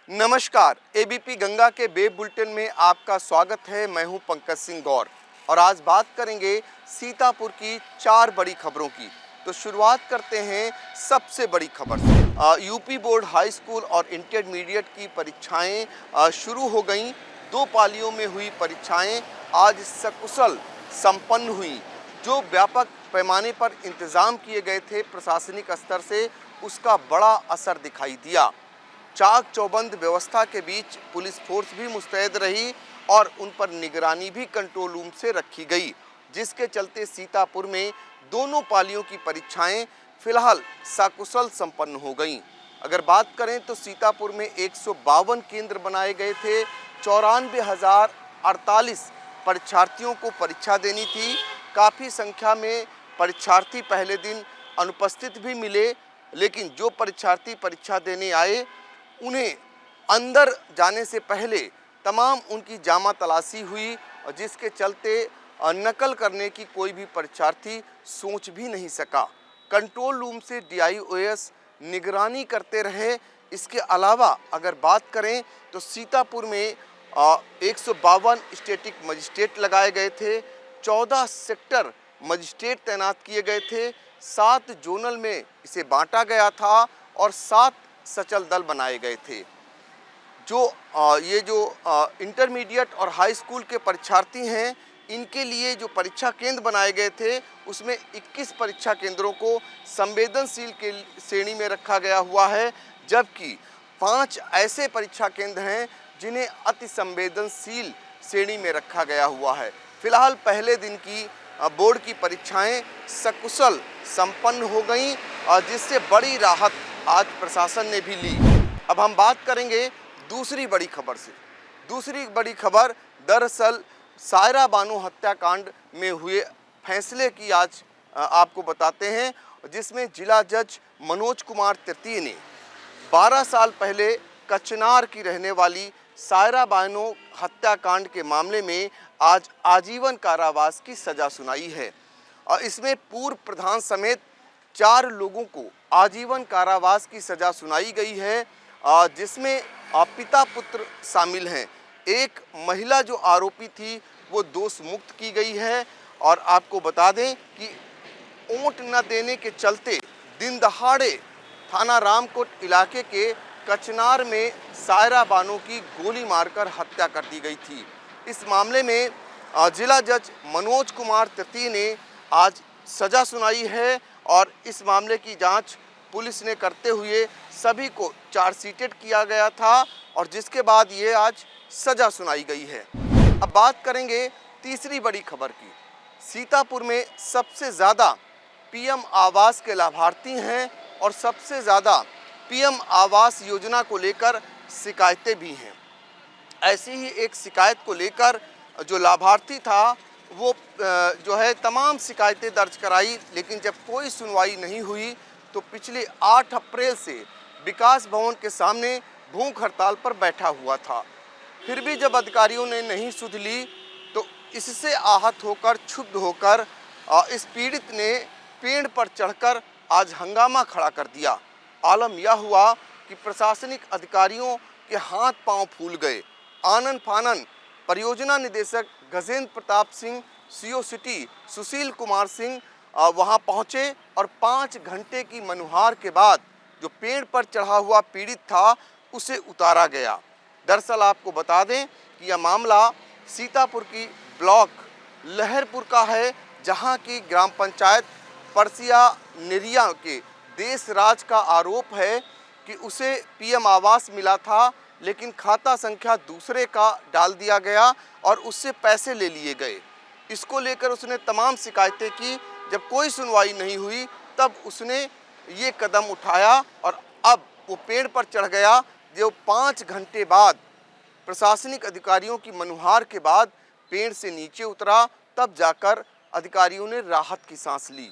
नमस्कार, एबीपी गंगा के web bulletin में आपका स्वागत है। मैं हूं पंकज सिंह गौर और आज बात करेंगे सीतापुर की 4 बड़ी खबरों की। तो शुरुआत करते हैं सबसे बड़ी खबर से। यूपी बोर्ड हाई स्कूल और इंटरमीडिएट की परीक्षाएं शुरू हो गईं। 2 पालियों में हुई परीक्षाएं आज सकुशल संपन्न हुई। जो व्यापक पैमाने पर इंतजाम किए गए थे प्रशासनिक स्तर से, उसका बड़ा असर दिखाई दिया। चाक चौबंद व्यवस्था के बीच पुलिस फोर्स भी मुस्तैद रही और उन पर निगरानी भी कंट्रोल रूम से रखी गई, जिसके चलते सीतापुर में दोनों पालियों की परीक्षाएं फिलहाल सकुशल संपन्न हो गईं। अगर बात करें तो सीतापुर में 152 केंद्र बनाए गए थे। 94,048 परीक्षार्थियों को परीक्षा देनी थी। काफ़ी संख्या में परीक्षार्थी पहले दिन अनुपस्थित भी मिले, लेकिन जो परीक्षार्थी परीक्षा देने आए उन्हें अंदर जाने से पहले तमाम उनकी जामा तलाशी हुई और जिसके चलते नकल करने की कोई भी परीक्षार्थी सोच भी नहीं सका। कंट्रोल रूम से DIOS निगरानी करते रहे। इसके अलावा अगर बात करें तो सीतापुर में 152 स्टैटिक मजिस्ट्रेट लगाए गए थे। 14 सेक्टर मजिस्ट्रेट तैनात किए गए थे। 7 जोनल में इसे बांटा गया था और 7 सचल दल बनाए गए थे। जो इंटरमीडिएट और हाई स्कूल के परीक्षार्थी हैं, इनके लिए जो परीक्षा केंद्र बनाए गए थे उसमें 21 परीक्षा केंद्रों को संवेदनशील के श्रेणी में रखा गया हुआ है, जबकि 5 ऐसे परीक्षा केंद्र हैं जिन्हें अति संवेदनशील श्रेणी में रखा गया हुआ है। फिलहाल पहले दिन की बोर्ड की परीक्षाएं सकुशल संपन्न हो गईं और जिससे बड़ी राहत आज प्रशासन ने भी ली। अब हम बात करेंगे दूसरी बड़ी खबर से। दूसरी बड़ी खबर दरअसल सायरा बानो हत्याकांड में हुए फैसले की आज आपको बताते हैं, जिसमें जिला जज मनोज कुमार तृतीय ने 12 साल पहले कचनार की रहने वाली सायरा बानो हत्याकांड के मामले में आज आजीवन कारावास की सजा सुनाई है और इसमें पूर्व प्रधान समेत 4 लोगों को आजीवन कारावास की सजा सुनाई गई है, जिसमें पिता पुत्र शामिल हैं। एक महिला जो आरोपी थी वो दोष मुक्त की गई है और आपको बता दें कि वोट न देने के चलते दिन दहाड़े थाना रामकोट इलाके के कचनार में सायरा बानो की गोली मारकर हत्या कर दी गई थी। इस मामले में जिला जज मनोज कुमार तृतीय ने आज सजा सुनाई है और इस मामले की जांच पुलिस ने करते हुए सभी को चार्जशीटेड किया गया था और जिसके बाद ये आज सजा सुनाई गई है। अब बात करेंगे तीसरी बड़ी खबर की। सीतापुर में सबसे ज़्यादा PM आवास के लाभार्थी हैं और सबसे ज़्यादा PM आवास योजना को लेकर शिकायतें भी हैं। ऐसी ही एक शिकायत को लेकर जो लाभार्थी था वो जो है तमाम शिकायतें दर्ज कराई, लेकिन जब कोई सुनवाई नहीं हुई तो पिछले 8 अप्रैल से विकास भवन के सामने भूख हड़ताल पर बैठा हुआ था। फिर भी जब अधिकारियों ने नहीं सुध ली तो इससे आहत होकर, क्षुब्ध होकर इस पीड़ित ने पेड़ पर चढ़कर आज हंगामा खड़ा कर दिया। आलम यह हुआ कि प्रशासनिक अधिकारियों के हाथ पांव फूल गए। आनन फानन परियोजना निदेशक गजेंद्र प्रताप सिंह, CO सिटी सुशील कुमार सिंह वहां पहुंचे और 5 घंटे की मनुहार के बाद जो पेड़ पर चढ़ा हुआ पीड़ित था उसे उतारा गया। दरअसल आपको बता दें कि यह मामला सीतापुर की ब्लॉक लहरपुर का है, जहां की ग्राम पंचायत परसिया निरिया के देश राज का आरोप है कि उसे PM आवास मिला था, लेकिन खाता संख्या दूसरे का डाल दिया गया और उससे पैसे ले लिए गए। इसको लेकर उसने तमाम शिकायतें की। जब कोई सुनवाई नहीं हुई तब उसने ये कदम उठाया और अब वो पेड़ पर चढ़ गया। जो 5 घंटे बाद प्रशासनिक अधिकारियों की मनुहार के बाद पेड़ से नीचे उतरा, तब जाकर अधिकारियों ने राहत की सांस ली।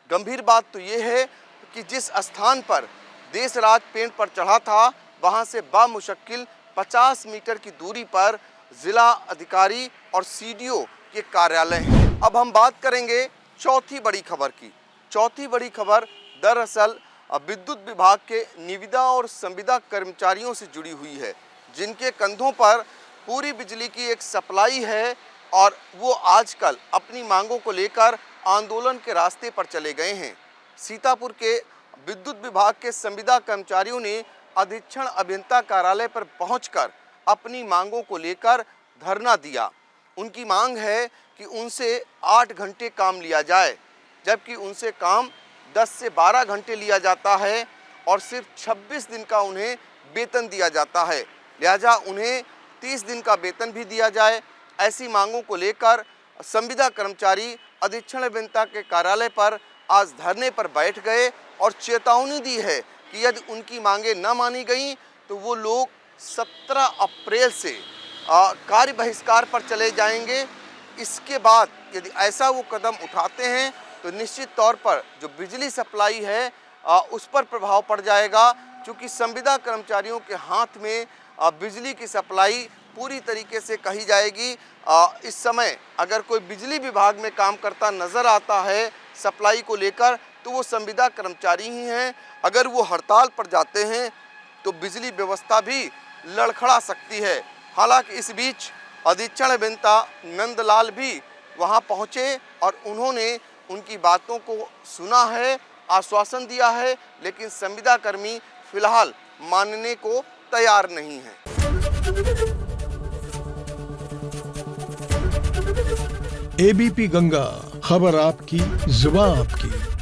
गंभीर बात तो ये है कि जिस स्थान पर देशराज पेड़ पर चढ़ा था वहां से बामुश्किल 50 मीटर की दूरी पर जिला अधिकारी और CDO के कार्यालय हैं। अब हम बात करेंगे चौथी बड़ी खबर की। चौथी बड़ी खबर दरअसल विद्युत विभाग के निविदा और संविदा कर्मचारियों से जुड़ी हुई है। जिनके कंधों पर पूरी बिजली की एक सप्लाई है और वो आजकल अपनी मांगों को लेकर आंदोलन के रास्ते पर चले गए हैं। सीतापुर के विद्युत विभाग के संविदा कर्मचारियों ने अधीक्षण अभियंता कार्यालय पर पहुंचकर अपनी मांगों को लेकर धरना दिया। उनकी मांग है कि उनसे 8 घंटे काम लिया जाए, जबकि उनसे काम 10 से 12 घंटे लिया जाता है और सिर्फ 26 दिन का उन्हें वेतन दिया जाता है। लिहाजा उन्हें 30 दिन का वेतन भी दिया जाए। ऐसी मांगों को लेकर संविदा कर्मचारी अधीक्षण अभियंता के कार्यालय पर आज धरने पर बैठ गए और चेतावनी दी है कि यदि उनकी मांगें न मानी गई तो वो लोग 17 अप्रैल से कार्य बहिष्कार पर चले जाएंगे। इसके बाद यदि ऐसा वो कदम उठाते हैं तो निश्चित तौर पर जो बिजली सप्लाई है उस पर प्रभाव पड़ जाएगा, क्योंकि संविदा कर्मचारियों के हाथ में बिजली की सप्लाई पूरी तरीके से कही जाएगी। इस समय अगर कोई बिजली विभाग में काम करता नज़र आता है सप्लाई को लेकर तो वो संविदा कर्मचारी ही हैं। अगर वो हड़ताल पर जाते हैं तो बिजली व्यवस्था भी लड़खड़ा सकती है। हालांकि इस बीच अधीक्षण अभियंता नंदलाल भी वहां पहुंचे और उन्होंने उनकी बातों को सुना है, आश्वासन दिया है, लेकिन संविदा कर्मी फिलहाल मानने को तैयार नहीं है। एबीपी गंगा, खबर आपकी, जुबान आपकी।